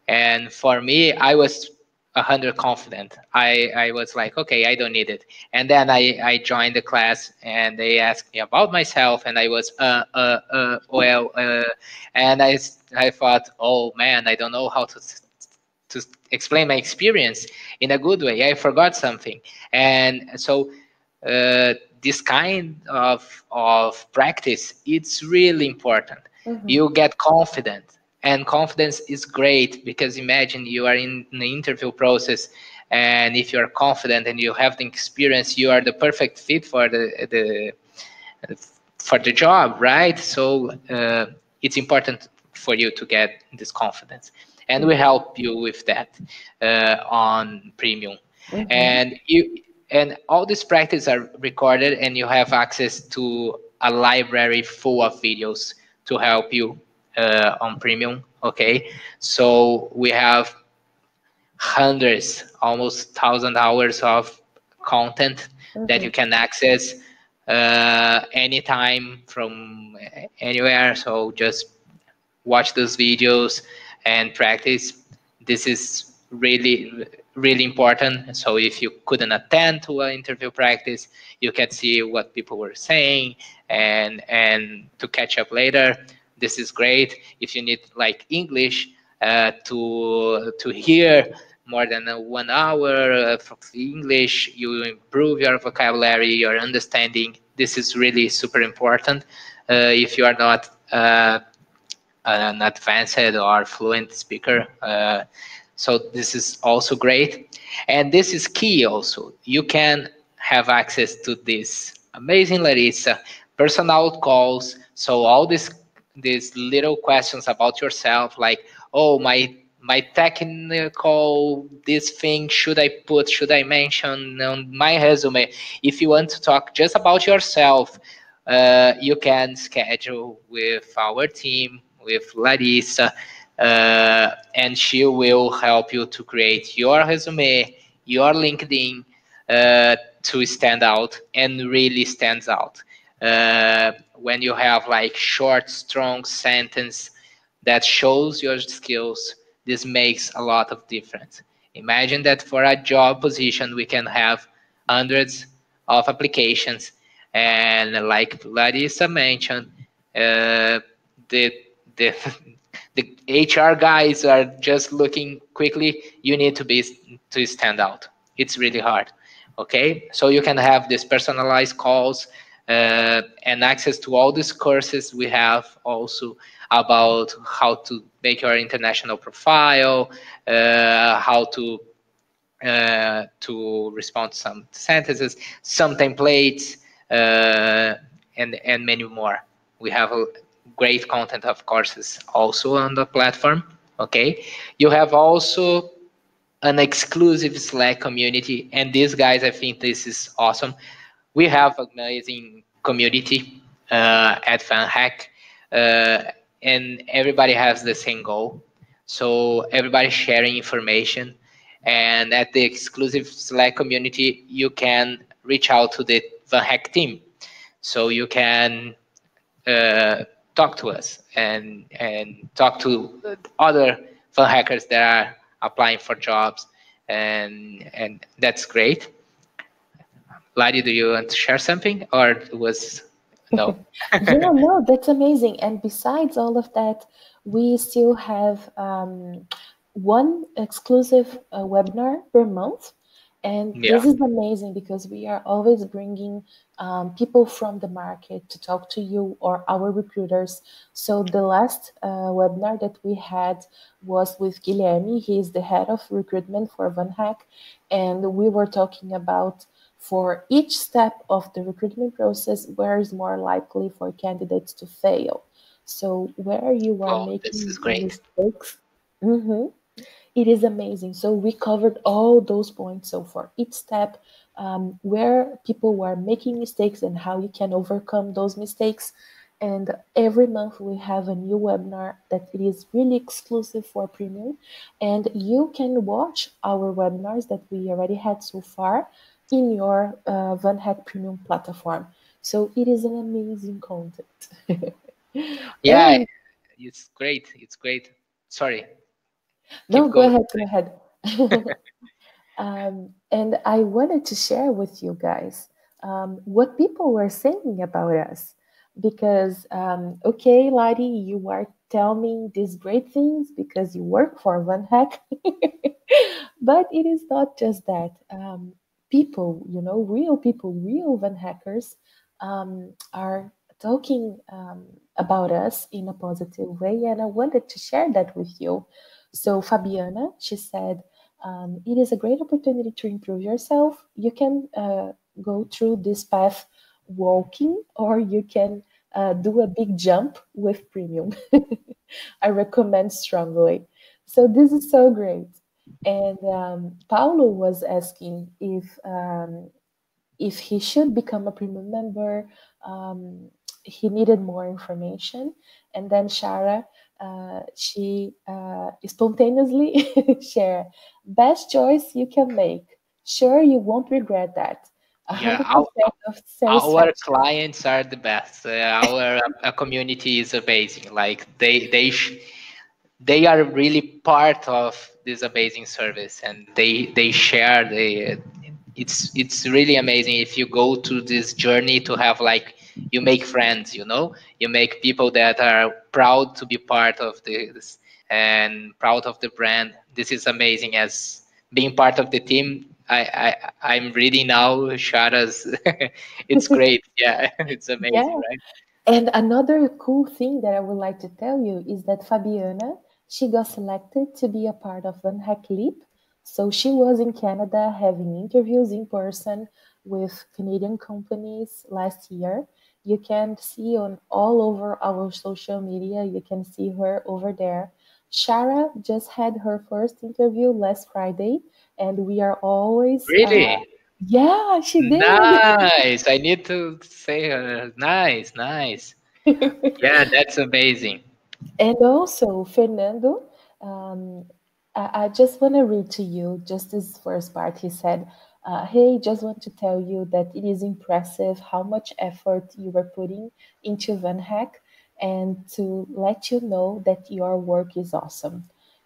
and for me, I was 100 confident. I was like, okay, I don't need it. And then I joined the class, and they asked me about myself, and I was well, and I thought, oh man, I don't know how to explain my experience in a good way. I forgot something, and so this kind of practice, it's really important. You get confident, and confidence is great because imagine you are in the interview process, and if you're confident and you have the experience, you are the perfect fit for the job, right? So it's important for you to get this confidence, and we help you with that on Premium. And all these practices are recorded, and you have access to a library full of videos to help you on Premium. Okay, so we have hundreds, almost 1,000 hours of content that you can access anytime from anywhere. So just watch those videos and practice. This is really, really important. So if you couldn't attend to an interview practice, you can see what people were saying and to catch up later. This is great. If you need like English to hear more than 1 hour of English, you improve your vocabulary, your understanding. This is really super important. If you are not an advanced or fluent speaker. So this is also great. And this is key also. You can have access to this amazing Larissa, personal calls. So all these little questions about yourself, like, oh, my technical, this thing, should I mention on my resume? If you want to talk just about yourself, you can schedule with our team, with Larissa, and she will help you to create your resume, your LinkedIn, to stand out and really stands out. When you have like short, strong sentence that shows your skills, this makes a lot of difference. Imagine that for a job position, we can have hundreds of applications, and like Larissa mentioned, the the the HR guys are just looking quickly. You need to stand out. It's really hard. Okay, so you can have these personalized calls, and access to all these courses we have also about how to make your international profile, how to respond to some sentences, some templates, and many more. We have a great content of courses also on the platform. Okay, you have also an exclusive Slack community, and these guys, I think this is awesome. We have amazing community at FanHack, and everybody has the same goal. So everybody sharing information, and at the exclusive Slack community, you can reach out to the FanHack team. So you can uh, talk to us and talk to other fun hackers that are applying for jobs, and that's great. Ladi, do you want to share something, or it was no?
Yeah, no, that's amazing. And besides all of that, we still have one exclusive webinar per month. And
Yeah.
this is amazing because we are always bringing people from the market to talk to you or our recruiters. So the last webinar that we had was with Guilherme. He is the head of recruitment for VanHack. And we were talking about for each step of the recruitment process, where is more likely for candidates to fail. So where you are
Oh, this is
making
great.
mistakes, mhm, it is amazing. So we covered all those points. So for each step, where people were making mistakes and how you can overcome those mistakes. And every month we have a new webinar that it is really exclusive for premium. And you can watch our webinars that we already had so far in your VanHack Premium platform. So it is an amazing content.
Yeah,
And
it's great. It's great. Sorry,
no,
keep
go
going.
ahead, go ahead. And I wanted to share with you guys what people were saying about us. Because, okay, Ladi, you are telling me these great things because you work for OneHack. But it is not just that. People, real people, real OneHackers are talking about us in a positive way. And I wanted to share that with you. So, Fabiana, she said, it is a great opportunity to improve yourself. You can go through this path walking, or you can do a big jump with premium. I recommend strongly. So this is so great. And Paulo was asking if he should become a premium member. He needed more information. And then Shara, she spontaneously shared, best choice you can make. Sure, you won't regret that.
Yeah,
100% of
our
satisfaction.
clients are the best. Our community is amazing. Like they are really part of this amazing service, and they share the it's really amazing if you go to this journey to have like you make friends, you make people that are proud to be part of this and proud of the brand. This is amazing. As being part of the team, I'm reading now Shara's. It's great. Yeah. It's amazing,
Yeah.
right?
And another cool thing that I would like to tell you is that Fabiana, she got selected to be a part of Van Hack Leap. So she was in Canada having interviews in person with Canadian companies last year. You can see on all over our social media, you can see her over there. Shara just had her first interview last Friday, and we are always,
Really?
yeah, she did.
Nice. I need to say nice, nice. Yeah, that's amazing.
And also, Fernando, um, I just want to read to you just this first part. He said, hey, just want to tell you that it is impressive how much effort you were putting into Van Hack and to let you know that your work is awesome.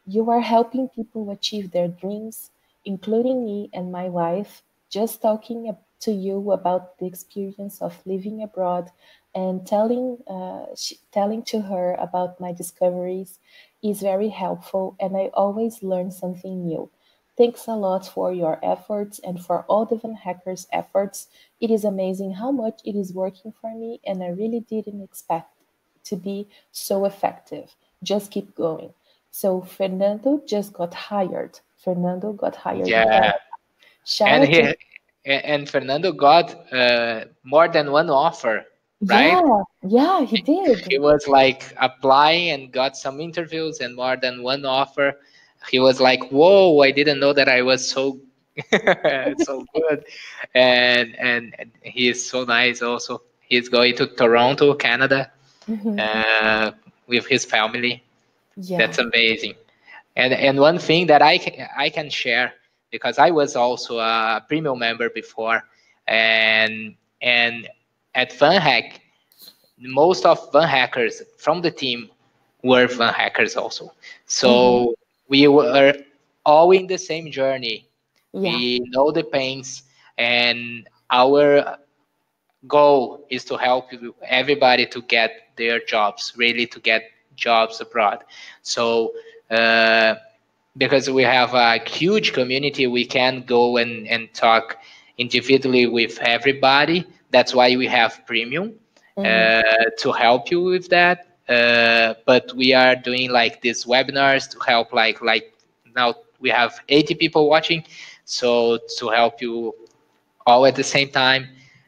You are helping people achieve their dreams, including me and my wife. Just talking to you about the experience of living abroad and telling to her about my discoveries is very helpful, and I always learn something new. Thanks a lot for your efforts and for all the Van Hackers' efforts. It is amazing how much it is working for me, and I really didn't expect to be so effective. Just keep going. So Fernando just got hired. Fernando got hired.
Yeah. And
Shara just,
he and Fernando got more than one offer, right?
yeah, yeah, he
He
did.
was like applying and got some interviews and more than one offer. He was like, "Whoa, I didn't know that I was so so good." And he is so nice also. He's going to Toronto, Canada,
Mhm.
uh, with his family.
Yeah.
That's amazing. And one thing that I can share, because I was also a premium member before, and at VanHack, most of Van Hackers from the team were Van Hackers also.
Mhm.
So we were all in the same journey.
Yeah.
We know the pains, and our goal is to help everybody to get their jobs, really to get jobs abroad. So because we have a huge community, we can go and talk individually with everybody. That's why we have premium
Mhm.
to help you with that. But we are doing like these webinars to help like now we have 80 people watching, so to help you all at the same time.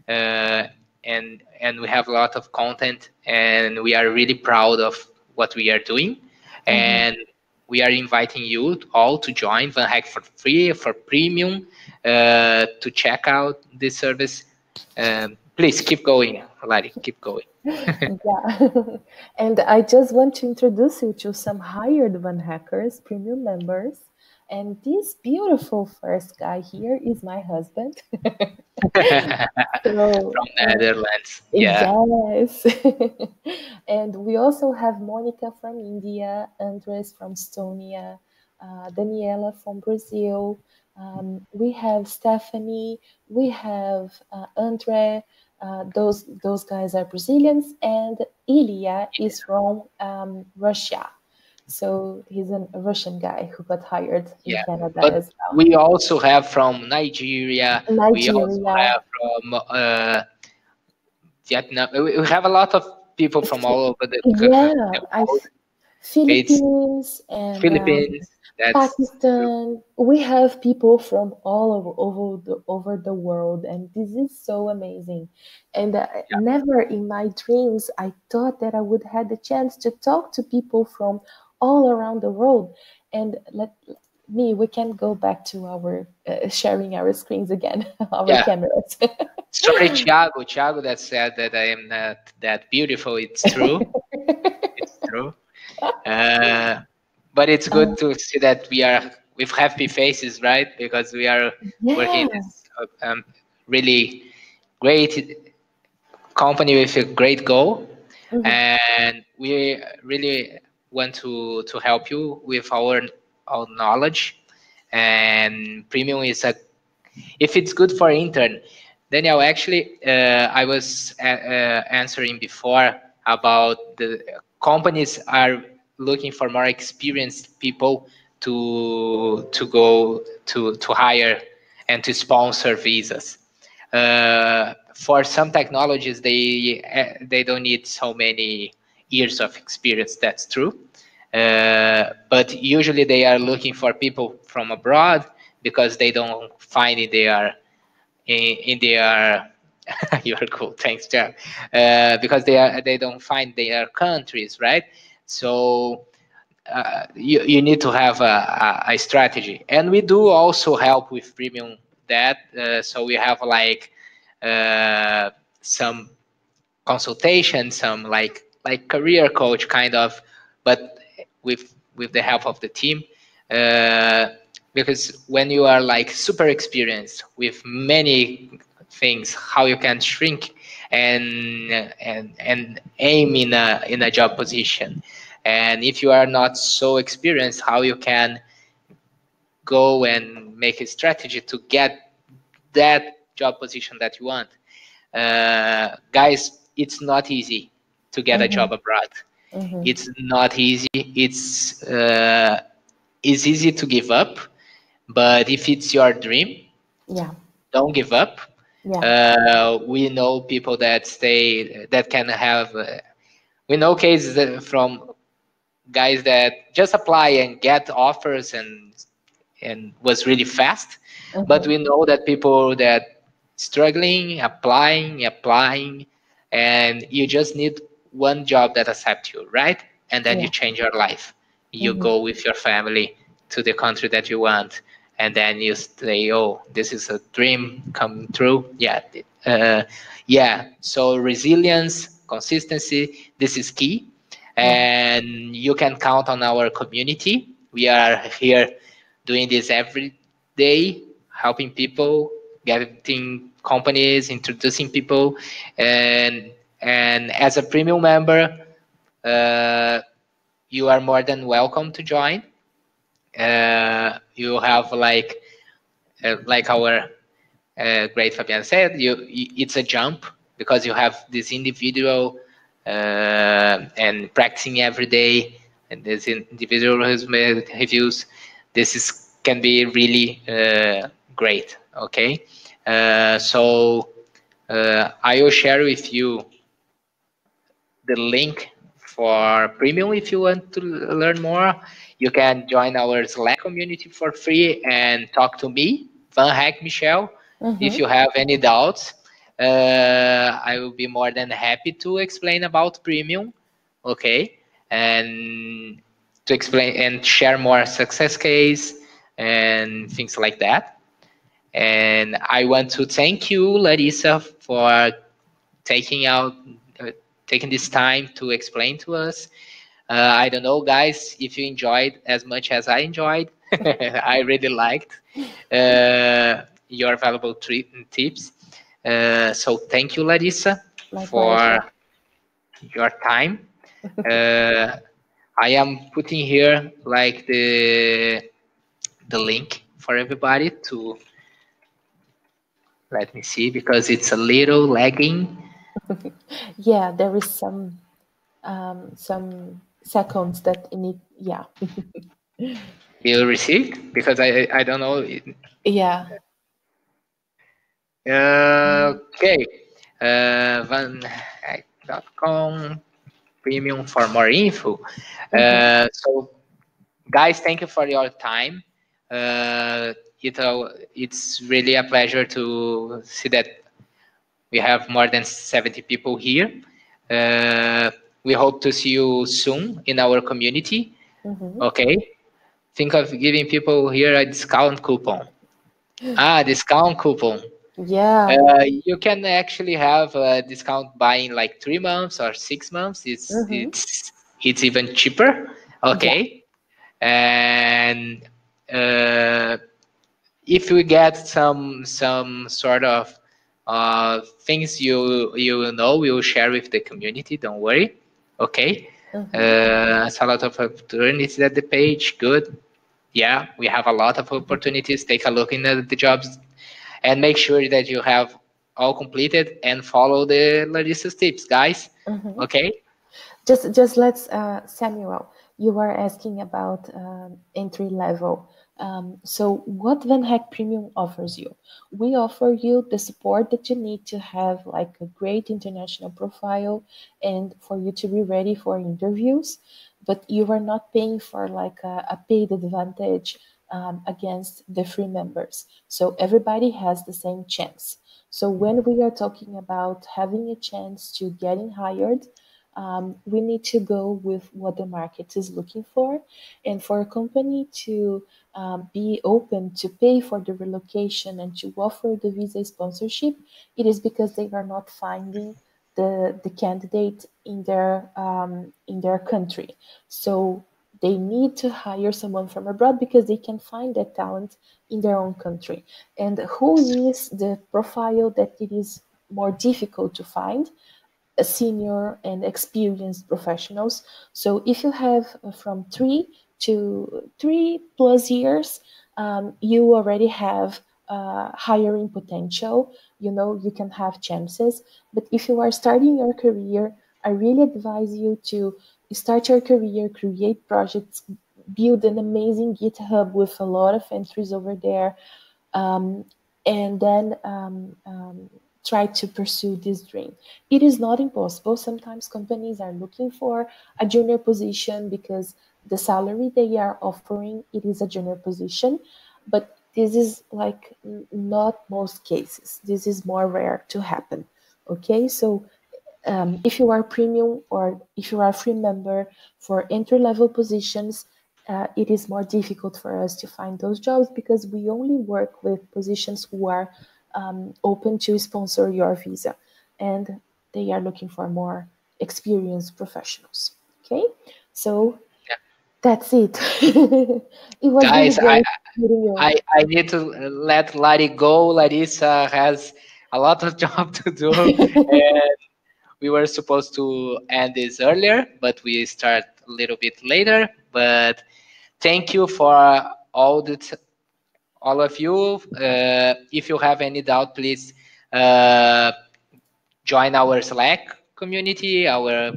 Uh, and we have a lot of content, and we are really proud of what we are doing.
Mhm.
And we are inviting you all to join Van Hack for free, for premium, to check out this service. Please keep going, Lari, keep going.
Yeah. And I just want to introduce you to some hired Van Hackers premium members. And this beautiful first guy here is my husband. So,
From Netherlands, yeah.
yes. And we also have Monica from India, Andres from Estonia, Daniela from Brazil. We have Stephanie, we have Andre. Those guys are Brazilians, and Ilya is from Russia. So he's a Russian guy who got hired in
Yeah,
Canada
but
as well.
we also have from Nigeria. We also
Nigeria,
have from Vietnam. We have a lot of people from all over
yeah,
the world. It's
Philippines and
Philippines. That's true.
Pakistan. We have people from all over the world, and this is so amazing. And never in my dreams I thought that I would have the chance to talk to people from all around the world. And let me, we can go back to our sharing our screens again, our
Yeah.
cameras.
Sorry, Thiago. Thiago that said that I am not that beautiful. It's true. It's true. Uh, but it's
Um,
good to see that we are with happy faces, right? Because we are working
yeah.
in this really great company with a great goal,
Mhm.
and we really want to help you with our knowledge. And premium is a, if it's good for intern. Daniel, actually, I was answering before about the companies are looking for more experienced people to go to hire and to sponsor visas. For some technologies, they don't need so many years of experience. That's true. But usually they are looking for people from abroad because they don't find in their in their you're cool, thanks, Jack. Because they don't find their countries, right? So you need to have a strategy, and we do also help with premium that. So we have like some consultation, some like career coach kind of, but with the help of the team. Because when you are like super experienced with many things, how you can shrink and aim in a job position, and if you are not so experienced, how you can go and make a strategy to get that job position that you want. Guys, it's not easy to get a job abroad. It's not easy. It's easy to give up, but if it's your dream,
Yeah.
don't give up.
Yeah.
We know people that stay that can have. We know cases from guys that just apply and get offers and was really fast. But we know that people that struggling, applying, and you just need one job that accepts you, right? And then you
Yeah.
change your life. You go with your family to the country that you want, and then you say, "Oh, this is a dream come true." Yeah, yeah. So resilience, consistency, this is key, and you can count on our community. We are here doing this every day, helping people, getting companies, introducing people, and as a premium member, uh, you are more than welcome to join. You have like our great Fabian said, it's a jump because you have this individual and practicing every day, and this individual reviews. This is can be really great. Okay, so I will share with you the link for premium if you want to learn more. You can join our Slack community for free and talk to me, Van Hack Michel. If you have any doubts, I will be more than happy to explain about premium. Okay, and to explain and share more success case and things like that. And I want to thank you, Larissa, for taking out uh, taking this time to explain to us. I don't know, guys, if you enjoyed as much as I enjoyed. I really liked your valuable tips. So thank you, Larissa,
My
for
pleasure.
your time. Uh, I am putting here like the link for everybody to let me see because it's a little lagging.
Yeah, there is some seconds that you need. Yeah.
You received because I don't know.
Yeah.
Okay. Vanhack.com premium for more info. So, guys, thank you for your time. It's really a pleasure to see that we have more than 70 people here. Uh, we hope to see you soon in our community. Okay. Think of giving people here a discount coupon. Discount coupon.
Yeah.
You can actually have a discount buying like 3 months or 6 months. It's even cheaper.
Yeah.
Okay, and uh, if we get some sort of things you will know, we will share with the community. Don't worry. Okay, it's a lot of opportunities at the page. Good. Yeah, we have a lot of opportunities. Take a look in the jobs and make sure that you have all completed and follow the Larissa's tips, guys. Okay.
Just let's Samuel, you were asking about entry level. So what Van Hack Premium offers you? We offer you the support that you need to have like a great international profile and for you to be ready for interviews, but you are not paying for like a paid advantage against the free members. So everybody has the same chance. So when we are talking about having a chance to getting hired, we need to go with what the market is looking for. And for a company to be open to pay for the relocation and to offer the visa sponsorship, it is because they are not finding the candidate in their country. So they need to hire someone from abroad because they can find that talent in their own country. And who is the profile that it is more difficult to find? A senior and experienced professionals. So if you have from 3 to 3+ years, you already have hiring potential. You can have chances. But if you are starting your career, I really advise you to start your career, create projects, build an amazing GitHub with a lot of entries over there, and then try to pursue this dream. It is not impossible. Sometimes companies are looking for a junior position because the salary they are offering, it is a junior position, but this is like not most cases. This is more rare to happen. Okay, so if you are premium or if you are a free member for entry-level positions, it is more difficult for us to find those jobs because we only work with positions who are open to sponsor your visa, and they are looking for more experienced professionals. Okay, so
Yeah.
that's it. It was really
Guys,
great meeting you.
I need to let Lari go. Larissa has a lot of job to do, and we were supposed to end this earlier, but we start a little bit later. But thank you for all of you. If you have any doubt, please join our Slack community, our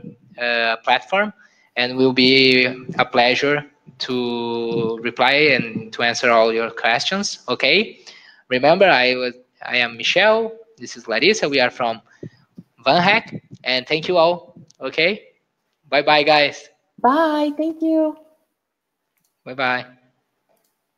platform, and will be a pleasure to reply and to answer all your questions. Okay. Remember, I am Michelle. This is Larissa. We are from VanHack, and thank you all. Okay. Bye bye, guys.
Bye. Thank you.
Bye bye.